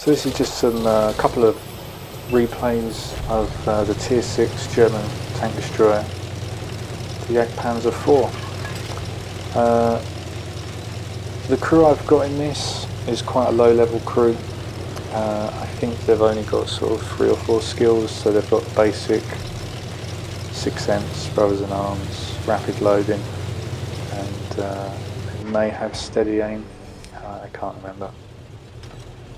So this is just some couple of replays of the Tier 6 German tank destroyer, the Jagdpanzer IV. The crew I've got in this is quite a low level crew. I think they've only got sort of 3 or 4 skills, so they've got basic 6th sense, brothers in arms, rapid loading, and they may have steady aim. I can't remember.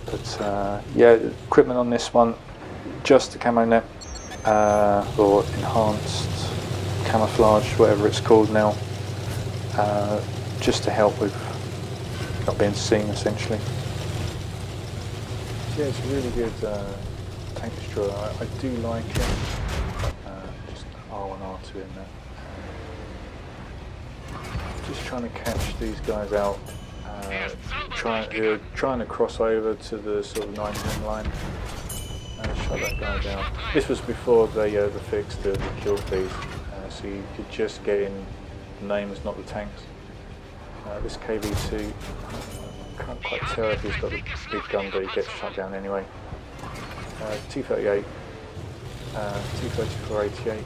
But yeah, equipment on this one, just the camo net, or enhanced camouflage, whatever it's called now, just to help with not being seen essentially. So yeah, it's a really good tank destroyer. I do like it. Just R1, R2 in there. Just trying to catch these guys out. Trying to cross over to the sort of 9-10 line and shut that guy down. This was before they fixed the kill feed, so you could just get in the names, not the tanks. This KV2, I can't quite tell if he's got a big gun, but he gets shut down anyway. T-38, T-34-88,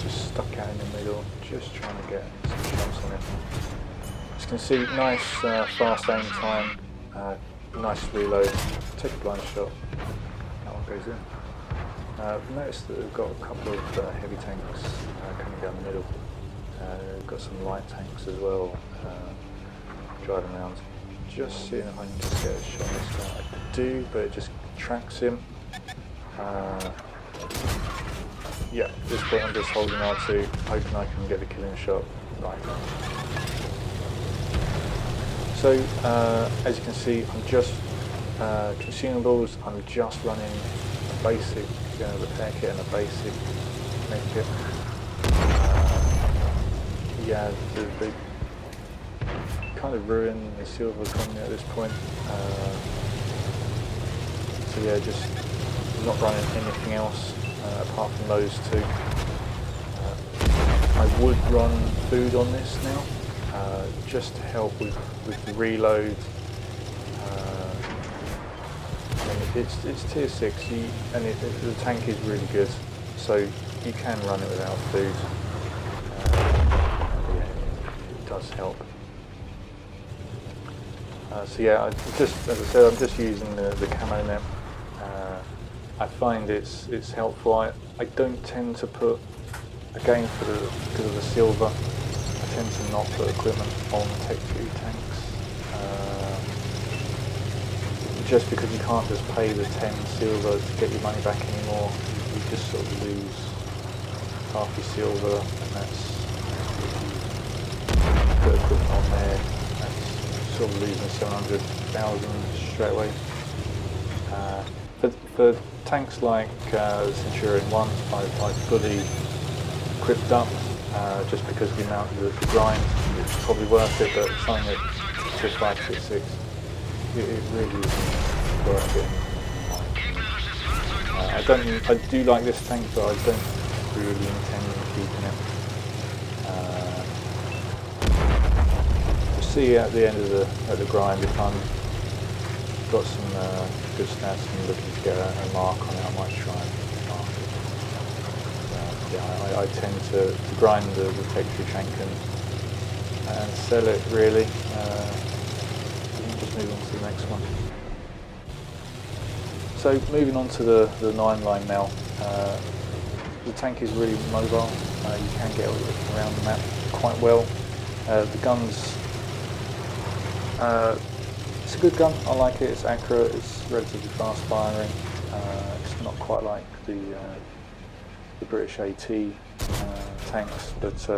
just stuck out in the middle, just trying to get some shots on him. As you can see, nice fast aim time, nice reload, take a blind shot, that one goes in. Notice that we've got a couple of heavy tanks coming down the middle. We've got some light tanks as well driving around. Just seeing if I can just get a shot on this guy. I do, but it just tracks him. Yeah, at this point I'm just holding R2, hoping I can get the killing shot right now. So, as you can see, I'm just, consumables, I'm just running a basic repair kit and a basic med kit. Yeah, they kind of ruin the silver economy at this point. So yeah, just not running anything else apart from those two. I would run food on this now, just to help with the reload. I mean, it's tier 6, and the tank is really good, so you can run it without food. Yeah, it does help. So yeah, as I said, I'm just using the camo net. I find it's helpful. I don't tend to put, again because of the silver, I tend to not put equipment on Tech 3 tanks. Just because you can't just pay the 10 silver to get your money back anymore, you just sort of lose half your silver, and that's, if you put equipment on there, that's sort of losing 700,000 straight away. For tanks like the Centurion 1, I fully equipped up, just because the amount of the grind, it's probably worth it, but something at Tier 5, Tier 6, it really isn't worth it. I do like this tank, but I don't really intend on keeping it. We'll see at the end of the grind if I'm got some good stats and looking to get a mark on it. I might try and mark it. Yeah, I tend to grind the Tech 3 tank and sell it really. Just move on to the next one. So moving on to the 9 line now. The tank is really mobile. You can get around the map quite well. The gun's it's a good gun. I like it. It's accurate. It's relatively fast firing. It's not quite like the British AT tanks, but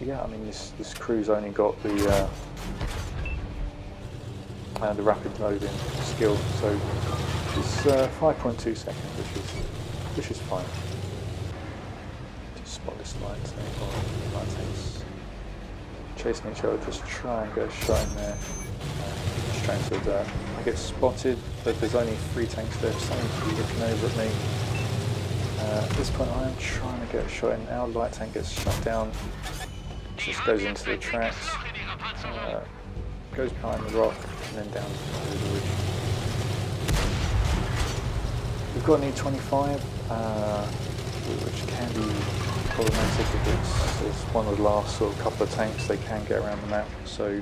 yeah, I mean this crew's only got the rapid loading skill, so it's 5.2 seconds, which is fine. Just spot this light tanks chasing each other. Just try and get a shot in there. Straight to the dirt. I get spotted, but there's only 3 tanks there. Someone's looking over at me. At this point, I am trying to get a shot in. Our light tank gets shut down. Just goes into the tracks. Goes behind the rock and then down to the ridge. We've got an E25, which can be problematic if it's one of the last sort of couple of tanks they can get around the map. So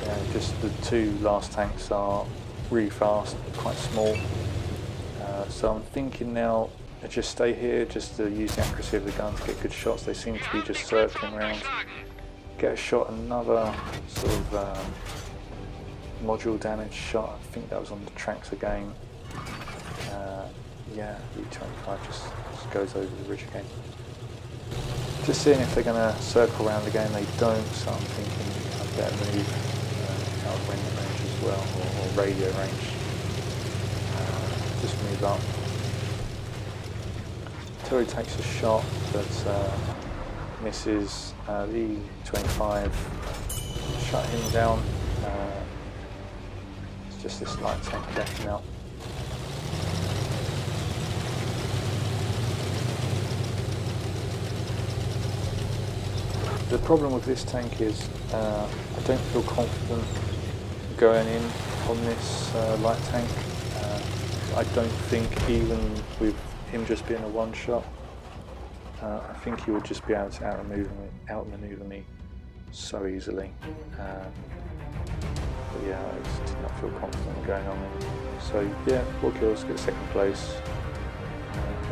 yeah, just the two last tanks are really fast, quite small. So I'm thinking now, just stay here, just to use the accuracy of the gun to get good shots. They seem to be just circling around. Get a shot, another sort of module damage shot. I think that was on the tracks again. Yeah, E25 just goes over the ridge again. Just seeing if they're going to circle around again. They don't, so I'm thinking I better move out of wind range as well, or radio range. Just move up. Terry takes a shot, but misses. The E25 shut him down. It's just this light tank left now. The problem with this tank is I don't feel confident going in on this light tank. I don't think even with him just being a one-shot, I think he would just be able to outmaneuver me so easily. But yeah, I just did not feel confident going on it. So yeah, 4 kills, get second place.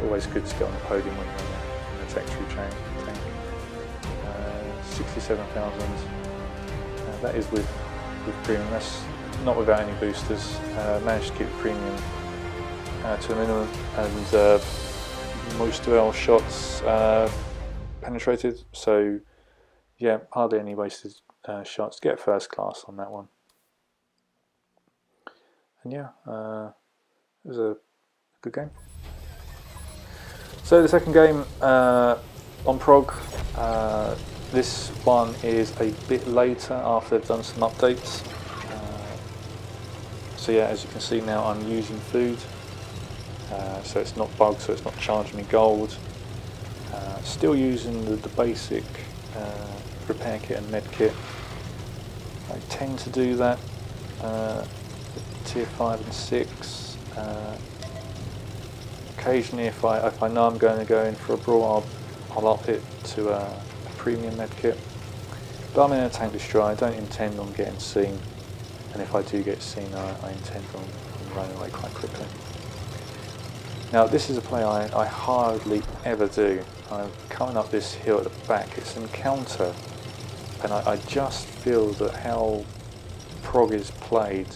Always good to get on the podium when you're in the tech tree tank. 67,000. That is with premium. That's not without any boosters. Managed to keep the premium to a minimum, and most of our shots penetrated. So yeah, hardly any wasted shots. Get first class on that one. And yeah, it was a good game. So the second game on Prog. This one is a bit later after they've done some updates. So yeah, as you can see now, I'm using food. So it's not bugged, so it's not charging me gold. Still using the basic repair kit and med kit. I tend to do that with tier 5 and 6. Occasionally, if I know I'm going to go in for a brawl, I'll up it to a premium med kit. But I'm in a tank destroyer. I don't intend on getting seen, and if I do get seen, I intend on running away quite quickly. Now this is a play I hardly ever do. I'm coming up this hill at the back. It's an encounter, and I just feel that how Prog is played,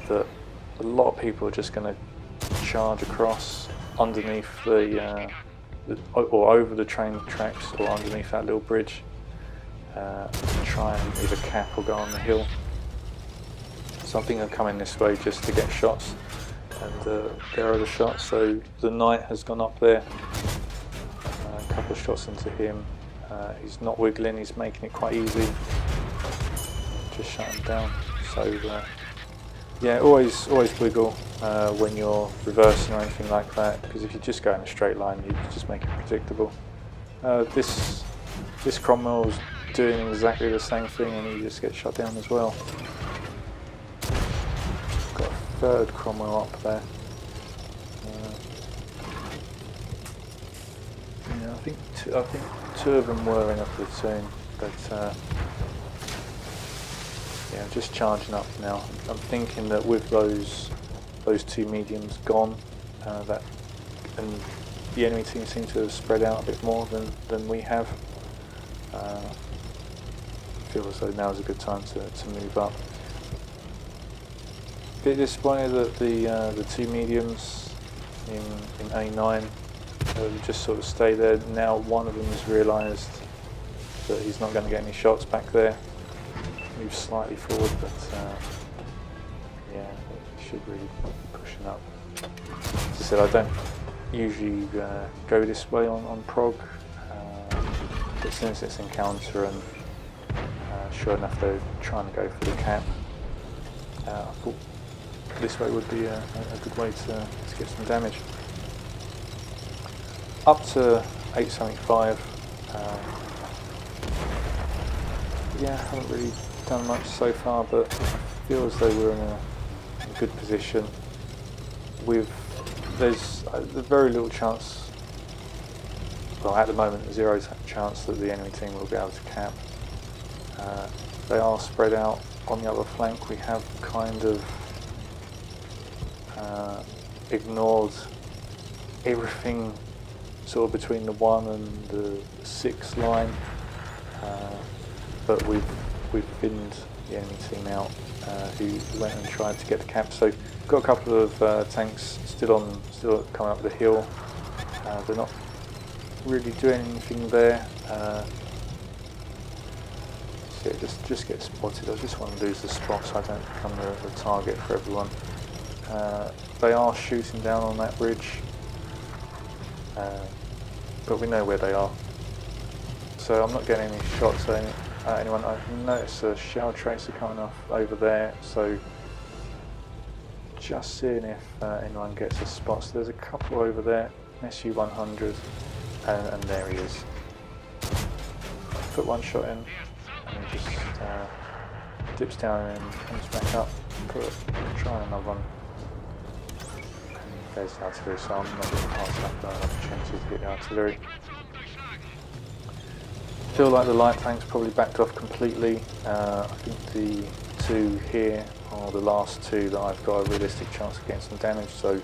that a lot of people are just going to charge across underneath or over the train tracks or underneath that little bridge, try and either cap or go on the hill. So I think I'm coming this way just to get shots, and there are the shots. So the knight has gone up there, a couple of shots into him. He's not wiggling, he's making it quite easy, just shut him down. So yeah, always wiggle when you're reversing or anything like that, because if you just go in a straight line, you just make it predictable. This Cromwell's doing exactly the same thing, and he just gets shut down as well. Got a third Cromwell up there. Yeah, I think two of them were in a platoon, but yeah, I'm just charging up now. I'm thinking that with those two mediums gone, and the enemy team seem to have spread out a bit more than we have. I feel as though now is a good time to move up. A bit disappointed that the two mediums in A9 just sort of stay there. Now one of them has realised that he's not going to get any shots back there. Move slightly forward, but yeah, he should really be pushing up. As I said, I don't usually go this way on Prog, but since it's encounter and sure enough they're trying to go for the cap, I thought this way would be a good way to get some damage. Up to 875. Yeah, I haven't really done much so far, but I feel as though we're in in a good position. There's very little chance, well at the moment 0 chance that the enemy team will be able to camp. They are spread out on the other flank. We have kind of ignored everything sort of between the 1 and the 6 line, but we've binned the enemy team out, who went and tried to get the camp. So we've got a couple of tanks still coming up the hill. They're not really doing anything there. So yeah, just get spotted. I just want to lose the spot so I don't become the target for everyone. They are shooting down on that ridge, but we know where they are. So I'm not getting any shots at anyone. I noticed a shell tracer coming off over there, so just seeing if anyone gets a spot. So there's a couple over there, SU-100, and there he is. Put one shot in, and he just dips down and comes back up. Try another one. And there's the artillery, so I'm not going to pass up an opportunity to get the artillery. I feel like the light tank's probably backed off completely. I think the 2 here are the last 2 that I've got a realistic chance of getting some damage, so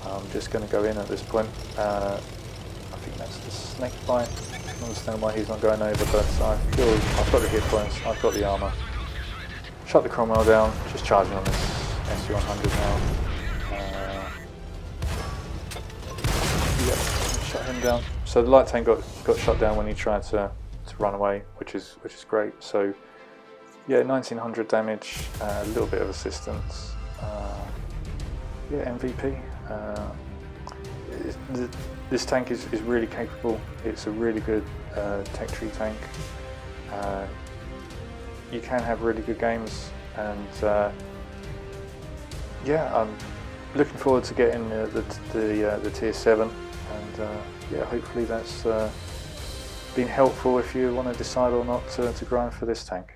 I'm just going to go in at this point. I think that's the snake bite. I don't understand why he's not going over, but I feel I've got the hit points, I've got the armour. Shut the Cromwell down, just charging on this SU-100 now. Yep, shut him down. So the light tank got shot down when he tried to run away, which is great. So yeah, 1900 damage, a little bit of assistance. Yeah, MVP. This tank is really capable. It's a really good tech tree tank. You can have really good games, and yeah, I'm looking forward to getting the tier 7, and yeah, hopefully that's been helpful if you want to decide or not to grind for this tank.